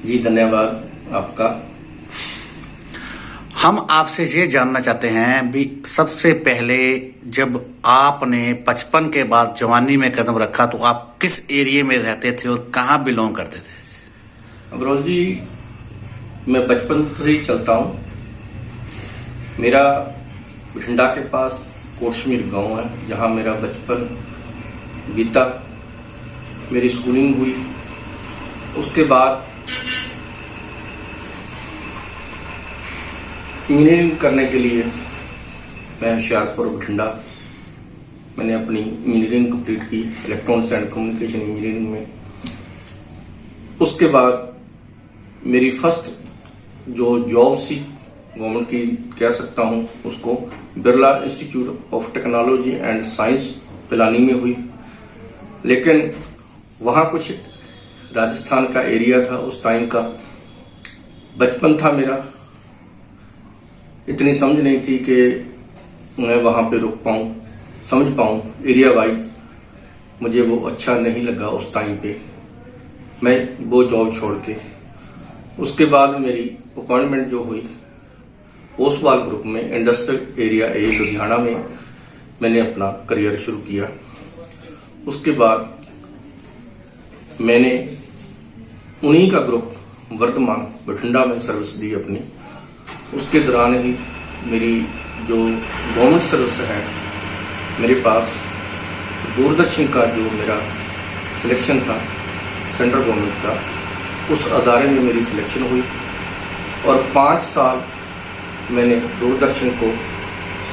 जी धन्यवाद आपका। हम आपसे ये जानना चाहते हैं भी सबसे पहले जब आपने 55 के बाद जवानी में कदम रखा तो आप किस एरिया में रहते थे और कहाँ बिलोंग करते थे? अबरोल जी, मैं बचपन से ही चलता हूँ। मेरा बठिंडा के पास कोटशमीर गांव है जहाँ मेरा बचपन बीता, मेरी स्कूलिंग हुई। उसके बाद इंजीनियरिंग करने के लिए मैं होशियारपुर बठिंडा मैंने अपनी इंजीनियरिंग कंप्लीट की इलेक्ट्रॉनिक्स एंड कम्युनिकेशन इंजीनियरिंग में। उसके बाद मेरी फर्स्ट जो जॉब सी गवर्नमेंट की कह सकता हूं उसको Birla institute of technology and science Pilani में हुई। लेकिन वहां कुछ राजस्थान का एरिया था, उस टाइम का बचपन था मेरा, इतनी समझ नहीं थी कि मैं वहां पे रुक पाऊं, समझ पाऊं एरिया वाइज। मुझे वो अच्छा नहीं लगा उस टाइम पे, मैं वो जॉब छोड़ के। उसके बाद मेरी अपॉइंटमेंट जो हुई ओसवाल ग्रुप में इंडस्ट्रियल एरिया ए लुधियाना में मैंने अपना करियर शुरू किया। उसके बाद मैंने उन्हीं का ग्रुप वर्धमान बठिंडा में सर्विस दी अपनी। उसके दौरान ही मेरी जो गवर्नमेंट सर्विस है, मेरे पास दूरदर्शन का जो मेरा सिलेक्शन था सेंट्रल गवर्नमेंट का, उस अदारे में मेरी सिलेक्शन हुई और 5 साल मैंने दूरदर्शन को,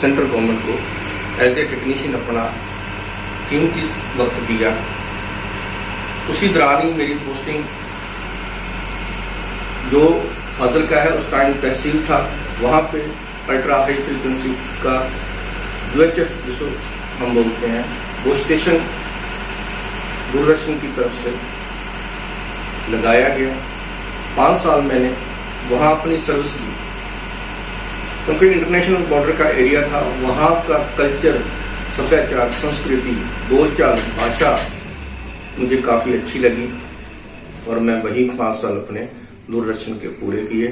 सेंट्रल गवर्नमेंट को एज ए टेक्नीशियन अपना कीमती वक्त दिया। उसी दौरान ही मेरी पोस्टिंग जो फाजल का है, उस टाइम तहसील था, वहां पे अल्ट्रा हाई फ्रीक्वेंसी का UHF जिसको हम बोलते हैं वो स्टेशन दूरदर्शन की तरफ से लगाया गया। 5 साल मैंने वहां अपनी सर्विस दी क्योंकि इंटरनेशनल बॉर्डर का एरिया था। वहां का कल्चर, सभ्याचार, संस्कृति, बोलचाल, भाषा मुझे काफी अच्छी लगी और मैं वही 5 साल अपने दूरदर्शन के पूरे किए।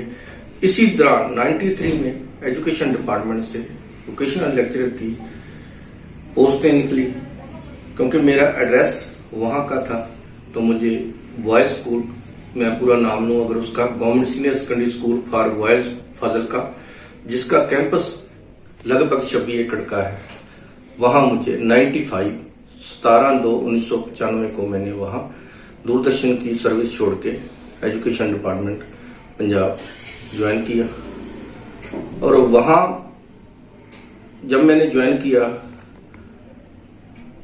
इसी दौरान 93 में एजुकेशन डिपार्टमेंट से वोकेशनल लेक्चरर की पोस्टें निकली। क्योंकि मेरा एड्रेस वहां का था तो मुझे बॉयज स्कूल, मैं पूरा नाम लूं अगर उसका, government senior secondary school for boys Fazal का, जिसका कैंपस लगभग 26 एकड़ का है, वहां मुझे 95 17/2/1995 को मैंने वहां दूरदर्शन की सर्विस छोड़ के एजुकेशन डिपार्टमेंट पंजाब ज्वाइन किया। और वहां जब मैंने ज्वाइन किया,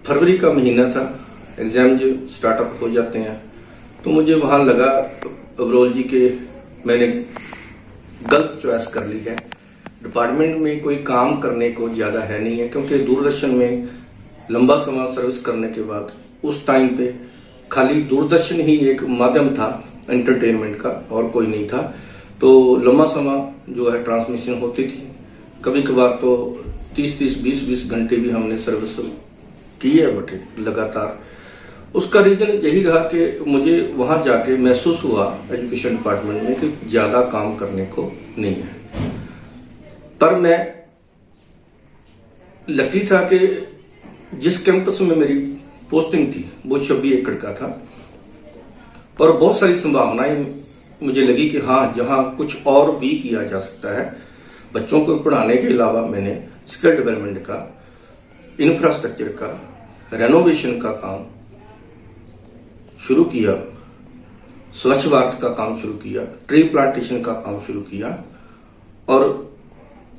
फरवरी का महीना था, एग्जाम जो स्टार्टअप हो जाते हैं, तो मुझे वहां लगा अबरोल जी के मैंने गलत चॉइस कर ली है। डिपार्टमेंट में कोई काम करने को ज्यादा है नहीं है, क्योंकि दूरदर्शन में लंबा समय सर्विस करने के बाद उस टाइम पे खाली दूरदर्शन ही एक माध्यम था एंटरटेनमेंट का और कोई नहीं था। तो लंबा समय जो है ट्रांसमिशन होती थी, कभी कभार तो 30-30 20-20 घंटे भी हमने सर्विस की है बटे लगातार। उसका रीजन यही रहा कि मुझे वहां जाके महसूस हुआ एजुकेशन डिपार्टमेंट में कि ज्यादा काम करने को नहीं है। पर मैं लकी था कि जिस कैंपस में मेरी पोस्टिंग थी वो 26 एकड़ का था और बहुत सारी संभावनाएं मुझे लगी कि हाँ, जहां कुछ और भी किया जा सकता है। बच्चों को पढ़ाने के अलावा मैंने स्किल डेवलपमेंट का, इंफ्रास्ट्रक्चर का, रेनोवेशन का काम शुरू किया, स्वच्छ भारत का काम शुरू किया, ट्री प्लांटेशन का काम शुरू किया। और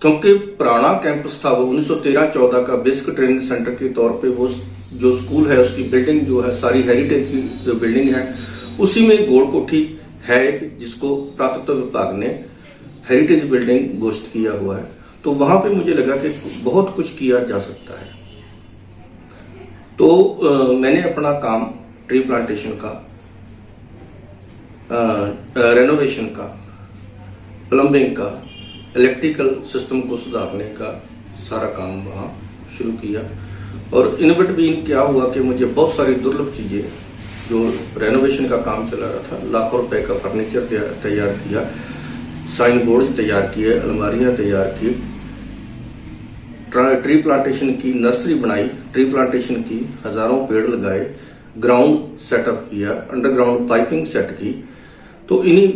क्योंकि पुराना कैंपस था वो 1913-14 का बेसिक ट्रेनिंग सेंटर के तौर पे, वो जो स्कूल है उसकी बिल्डिंग जो है सारी हेरिटेज की जो बिल्डिंग है, उसी में गोल कोठी है एक, जिसको पुरातत्व विभाग ने हेरिटेज बिल्डिंग घोषित किया हुआ है। तो वहां पे मुझे लगा कि बहुत कुछ किया जा सकता है। तो मैंने अपना काम ट्री प्लांटेशन का, रेनोवेशन का, प्लम्बिंग का, इलेक्ट्रिकल सिस्टम को सुधारने का सारा काम वहां शुरू किया। और इन बिटवीन क्या हुआ कि मुझे बहुत सारी दुर्लभ चीजें जो रेनोवेशन का काम चला रहा था, लाखों रुपए का फर्नीचर तैयार किया, साइन बोर्ड तैयार किए, अलमारियां तैयार की, ट्री प्लांटेशन की नर्सरी बनाई, ट्री प्लांटेशन की, हजारों पेड़ लगाए, ग्राउंड सेटअप किया, अंडरग्राउंड पाइपिंग सेट की। तो इन्हीं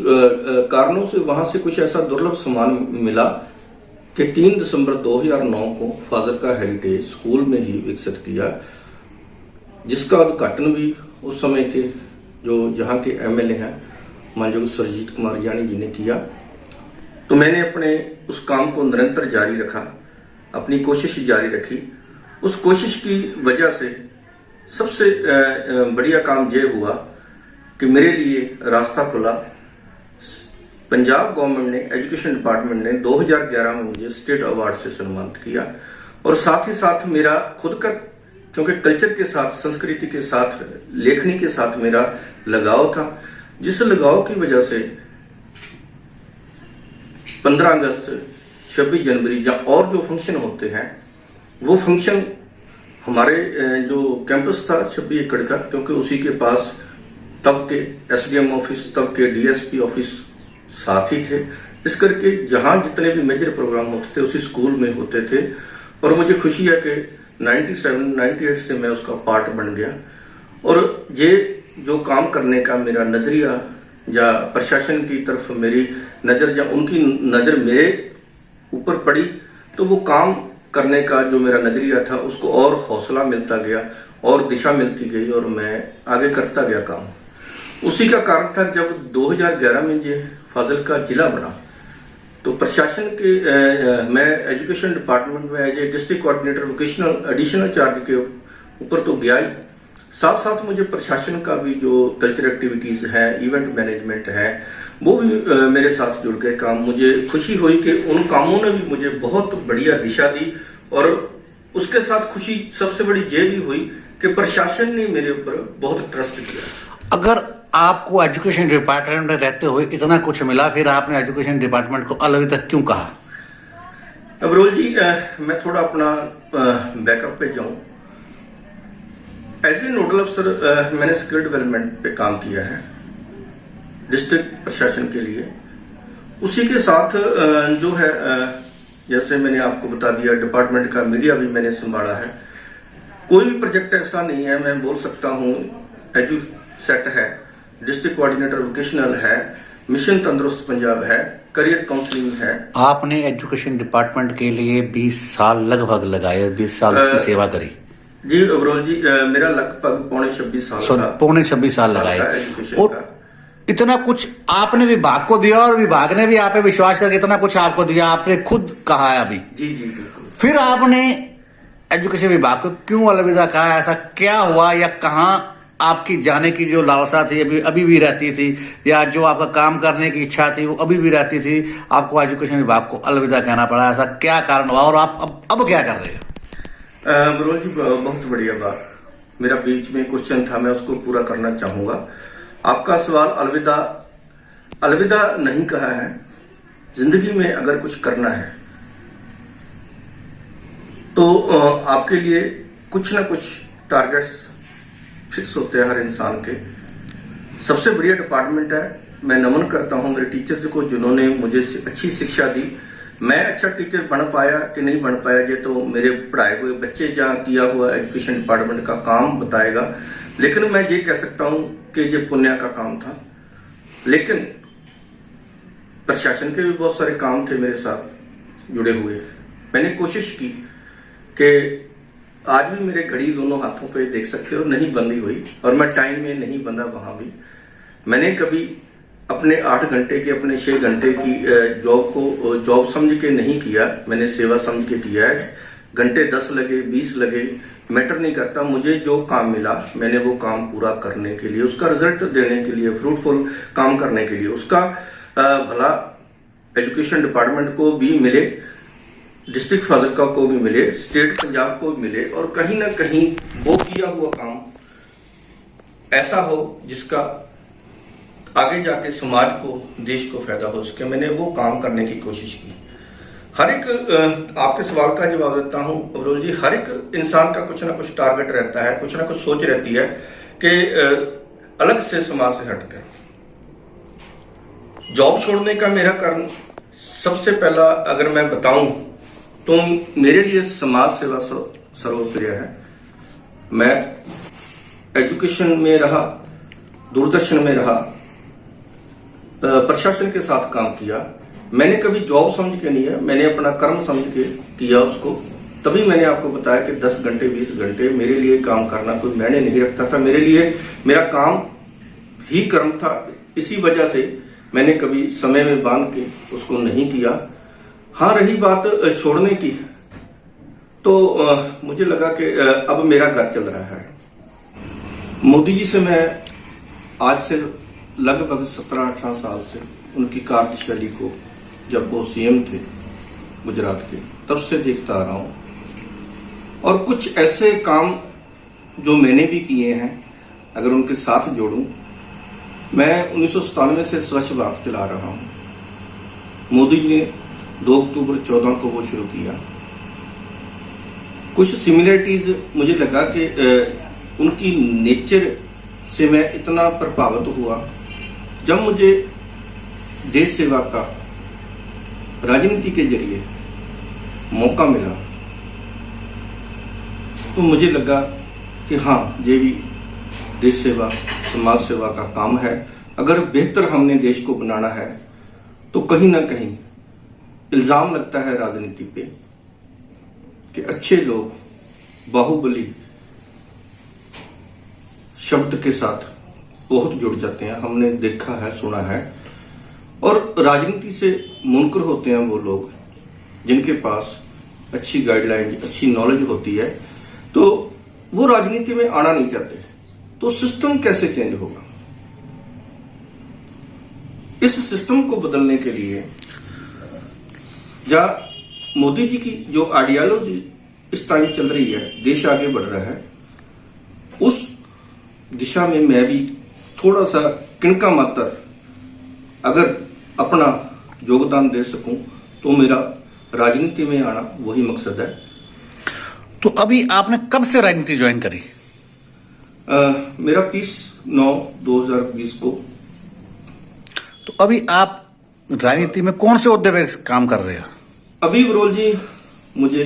कारणों से वहां से कुछ ऐसा दुर्लभ सामान मिला कि 3 दिसंबर 2009 को फाजिलका हेरिटेज स्कूल में ही विकसित किया, जिसका उद्घाटन भी उस समय के जो जहां के एमएलए हैं माननीय सुरजीत कुमार जानी जी ने किया। तो मैंने अपने उस काम को निरंतर जारी रखा, अपनी कोशिश जारी रखी। उस कोशिश की वजह से सबसे बढ़िया काम यह हुआ कि मेरे लिए रास्ता खुला। पंजाब गवर्नमेंट ने, एजुकेशन डिपार्टमेंट ने 2011 में मुझे स्टेट अवार्ड से सम्मानित किया, और साथ ही साथ मेरा खुद का, क्योंकि कल्चर के साथ, संस्कृति के साथ, लेखनी के साथ मेरा लगाव था, जिस लगाव की वजह से 15 अगस्त, 26 जनवरी या और जो फंक्शन होते हैं, वो फंक्शन हमारे जो कैंपस था 26 एकड़ का, क्योंकि उसी के पास तब के एसडीएम ऑफिस, तब के डीएसपी ऑफिस साथ ही थे, इस करके जहां जितने भी मेजर प्रोग्राम होते थे उसी स्कूल में होते थे। और मुझे खुशी है कि 97-98 से मैं उसका पार्ट बन गया। और ये जो काम करने का मेरा नजरिया या प्रशासन की तरफ मेरी नजर या उनकी नजर मेरे ऊपर पड़ी, तो वो काम करने का जो मेरा नजरिया था उसको और हौसला मिलता गया और दिशा मिलती गई, और मैं आगे करता गया काम। उसी का कारण था जब 2011 में ये फाजिलका जिला बना, तो प्रशासन के मैं एजुकेशन डिपार्टमेंट में as a district coordinator vocational additional charge के ऊपर तो गया ही, साथ साथ मुझे प्रशासन का भी जो कल्चरल एक्टिविटीज है, इवेंट मैनेजमेंट है, वो भी मेरे साथ जुड़ गए काम। मुझे खुशी हुई कि उन कामों ने भी मुझे बहुत बढ़िया दिशा दी, और उसके साथ खुशी सबसे बड़ी ये भी हुई कि प्रशासन ने मेरे ऊपर बहुत ट्रस्ट किया। अगर आपको एजुकेशन डिपार्टमेंट में रहते हुए इतना कुछ मिला, फिर आपने एजुकेशन डिपार्टमेंट को अलग तक क्यों कहा? अबरोल जी, मैं थोड़ा अपना बैकअप पे जाऊं। एज ए नोडल अफसर मैंने स्किल डेवलपमेंट पे काम किया है डिस्ट्रिक्ट प्रशासन के लिए। उसी के साथ जो है, जैसे मैंने आपको बता दिया, डिपार्टमेंट का मीडिया भी मैंने संभाला है। कोई भी प्रोजेक्ट ऐसा नहीं है, मैं बोल सकता हूँ एजू सेट है, डिस्ट्रिक्ट कोऑर्डिनेटर वोकेशनल है, मिशन तंदुरुस्त पंजाब है, करियर काउंसलिंग है। आपने एजुकेशन डिपार्टमेंट के लिए 20 साल लगभग लगाए, 20 साल की सेवा करी। जी अवरोल जी, मेरा लगभग पौने 26 साल का, पौने 26 साल लगाए, और इतना कुछ आपने विभाग को दिया, और विभाग ने भी आप पे विश्वास करके इतना कुछ आपको दिया। आपने खुद कहा है अभी। जी जी बिल्कुल। फिर आपने एजुकेशन विभाग को क्यों अलविदा कहा? ऐसा क्या हुआ, या कहाँ आपकी जाने की जो लालसा थी अभी भी रहती थी, या जो आपका काम करने की इच्छा थी वो अभी भी रहती थी, आपको एजुकेशन विभाग को अलविदा कहना पड़ा? ऐसा क्या कारण हुआ, और आप अब क्या कर रहे हैं? मनोज जी, बहुत बढ़िया बात। मेरा बीच में क्वेश्चन था, मैं उसको पूरा करना चाहूंगा। आपका सवाल अलविदा नहीं कहा है। जिंदगी में अगर कुछ करना है तो आपके लिए कुछ ना कुछ टारगेट्स फिक्स होते हैं हर इंसान के। सबसे बढ़िया डिपार्टमेंट है, मैं नमन करता हूं मेरे टीचर्स को जिन्होंने मुझे अच्छी शिक्षा दी। मैं अच्छा टीचर बन पाया कि नहीं बन पाया, ये तो मेरे पढ़ाए हुए बच्चे जहाँ किया हुआ एजुकेशन डिपार्टमेंट का काम बताएगा, लेकिन मैं ये कह सकता हूं कि ये पुण्य का काम था। लेकिन प्रशासन के भी बहुत सारे काम थे मेरे साथ जुड़े हुए। मैंने कोशिश की कि आज भी मेरे घड़ी दोनों हाथों पे देख सकते हो नहीं बंधी हुई, और मैं टाइम में नहीं बंधा वहां भी। मैंने कभी अपने 8 घंटे की, अपने 6 घंटे की जॉब को जॉब समझ के नहीं किया, मैंने सेवा समझ के किया है। घंटे 10 लगे 20 लगे मैटर नहीं करता, मुझे जो काम मिला मैंने वो काम पूरा करने के लिए, उसका रिजल्ट देने के लिए, फ्रूटफुल काम करने के लिए, उसका भला एजुकेशन डिपार्टमेंट को भी मिले, डिस्ट्रिक्ट फाजिलका को भी मिले, स्टेट पंजाब को भी मिले, और कहीं ना कहीं वो किया हुआ काम ऐसा हो जिसका आगे जाके समाज को, देश को फायदा हो सके। मैंने वो काम करने की कोशिश की। हर एक आपके सवाल का जवाब देता हूं अवरोल जी। हर एक इंसान का कुछ ना कुछ टारगेट रहता है, कुछ ना कुछ सोच रहती है कि अलग से समाज से हटकर। जॉब छोड़ने का मेरा कारण सबसे पहला अगर मैं बताऊं तो मेरे लिए समाज सेवा सर्वोपरि है। मैं एजुकेशन में रहा, दूरदर्शन में रहा, प्रशासन के साथ काम किया। मैंने कभी जॉब समझ के नहीं है, मैंने अपना कर्म समझ के किया उसको। तभी मैंने आपको बताया कि 10 घंटे 20 घंटे मेरे लिए काम करना कोई मायने नहीं रखता था। मेरे लिए मेरा काम ही कर्म था। इसी वजह से मैंने कभी समय में बांध के उसको नहीं किया। हाँ, रही बात छोड़ने की, तो मुझे लगा कि अब मेरा घर चल रहा है। मोदी जी से मैं आज से लगभग 17-18 साल से उनकी कार्यशैली को, जब वो सीएम थे गुजरात के, तब से देखता आ रहा हूं। और कुछ ऐसे काम जो मैंने भी किए हैं, अगर उनके साथ जोड़ूं, मैं 1997 से स्वच्छ भारत चला रहा हूं। मोदी जी ने 2 अक्टूबर 14 को वो शुरू किया। कुछ सिमिलरिटीज मुझे लगा कि उनकी नेचर से मैं इतना प्रभावित हुआ। जब मुझे देश सेवा का राजनीति के जरिए मौका मिला तो मुझे लगा कि हाँ, ये भी देश सेवा, समाज सेवा का काम है। अगर बेहतर हमने देश को बनाना है तो कहीं ना कहीं इल्जाम लगता है राजनीति पे कि अच्छे लोग बाहुबली शब्द के साथ बहुत जुड़ जाते हैं। हमने देखा है, सुना है। और राजनीति से मुनकर होते हैं वो लोग जिनके पास अच्छी गाइडलाइन, अच्छी नॉलेज होती है, तो वो राजनीति में आना नहीं चाहते। तो सिस्टम कैसे चेंज होगा? इस सिस्टम को बदलने के लिए मोदी जी की जो आइडियोलॉजी इस टाइम चल रही है, देश आगे बढ़ रहा है, उस दिशा में मैं भी थोड़ा सा किनका मात्र अगर अपना योगदान दे सकूं तो मेरा राजनीति में आना वही मकसद है। तो अभी आपने कब से राजनीति ज्वाइन करी? मेरा 30/9/2020 को। तो अभी आप राजनीति में कौन से ओहदे पे काम कर रहे हो? अभी बरोल जी, मुझे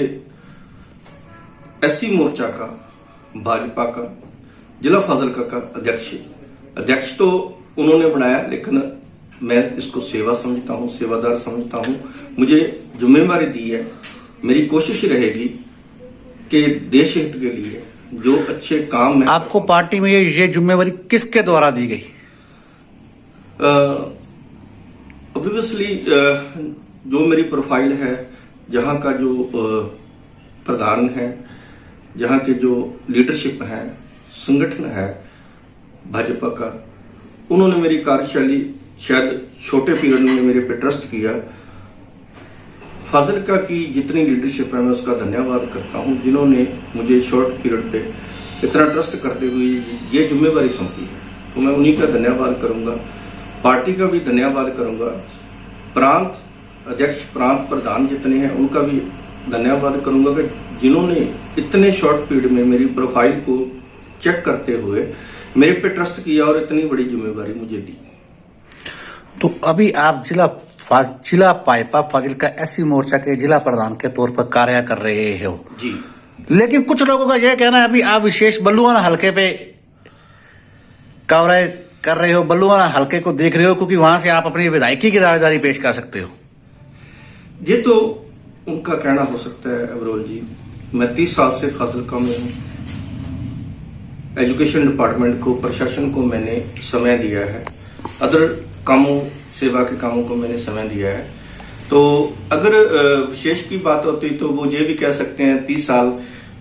एससी मोर्चा का, भाजपा का, जिला फाजिलका का अध्यक्ष तो उन्होंने बनाया, लेकिन मैं इसको सेवा समझता हूं, सेवादार समझता हूं। मुझे जिम्मेवारी दी है। मेरी कोशिश रहेगी कि देश हित के लिए जो अच्छे काम है। आपको पार्टी में ये जिम्मेवारी किसके द्वारा दी गई? ऑब्वियसली जो मेरी प्रोफाइल है, जहां का जो प्रधान है, जहां के जो लीडरशिप है, संगठन है भाजपा का, उन्होंने मेरी कार्यशैली शायद छोटे पीरियड में मेरे पे ट्रस्ट किया। फाजिलका की जितनी लीडरशिप है मैं उसका धन्यवाद करता हूं, जिन्होंने मुझे शॉर्ट पीरियड पे इतना ट्रस्ट करते हुए ये जिम्मेवारी सौंपी है। तो मैं उन्हीं का धन्यवाद करूंगा, पार्टी का भी धन्यवाद करूंगा, प्रांत अध्यक्ष, प्रांत प्रधान जितने हैं उनका भी धन्यवाद करूंगा कि जिन्होंने इतने शॉर्ट पीरियड में मेरी प्रोफाइल को चेक करते हुए मेरे पे ट्रस्ट किया और इतनी बड़ी जिम्मेवारी मुझे दी। तो अभी आप जिला पाइपा फाजिलका एससी मोर्चा के जिला प्रधान के तौर पर कार्य कर रहे हो जी। लेकिन कुछ लोगों का यह कहना है अभी आप विशेष बल्लुआना हलके पे कवरेज कर रहे हो, बल्लुआना हलके को देख रहे हो, क्योंकि वहां से आप अपनी विधायकी की दावेदारी पेश कर सकते हो। ये तो उनका कहना हो सकता है अवरोल जी। मैं 30 साल से फाजिलका में हूँ। एजुकेशन डिपार्टमेंट को, प्रशासन को मैंने समय दिया है, अदर कामों, सेवा के कामों को मैंने समय दिया है। तो अगर विशेष की बात होती तो वो ये भी कह सकते हैं 30 साल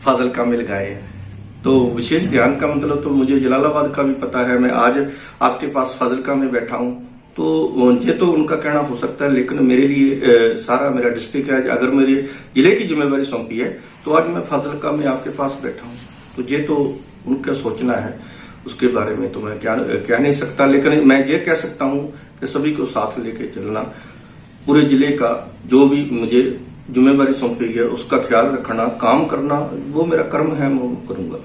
फाजिलका में लगाए हैं। तो विशेष ध्यान का मतलब तो मुझे जलालाबाद का भी पता है। मैं आज आपके पास फाजिलका में बैठा हूँ, तो ये तो उनका कहना हो सकता है, लेकिन मेरे लिए सारा मेरा डिस्ट्रिक्ट है। अगर मेरे जिले की जिम्मेवारी सौंपी है तो आज मैं फाजिलका में आपके पास बैठा हूँ। तो ये तो उनका सोचना है, उसके बारे में तो मैं क्या कह नहीं सकता। लेकिन मैं ये कह सकता हूँ कि सभी को साथ लेके चलना, पूरे जिले का जो भी मुझे जिम्मेवारी सौंपी है उसका ख्याल रखना, काम करना, वो मेरा कर्म है, मैं वो करूंगा।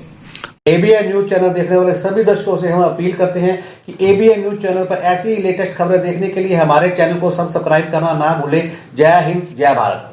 एबीएन न्यूज चैनल देखने वाले सभी दर्शकों से हम अपील करते हैं कि एबीएन न्यूज चैनल पर ऐसी ही लेटेस्ट खबरें देखने के लिए हमारे चैनल को सब्सक्राइब करना ना भूलें। जय हिंद, जय भारत।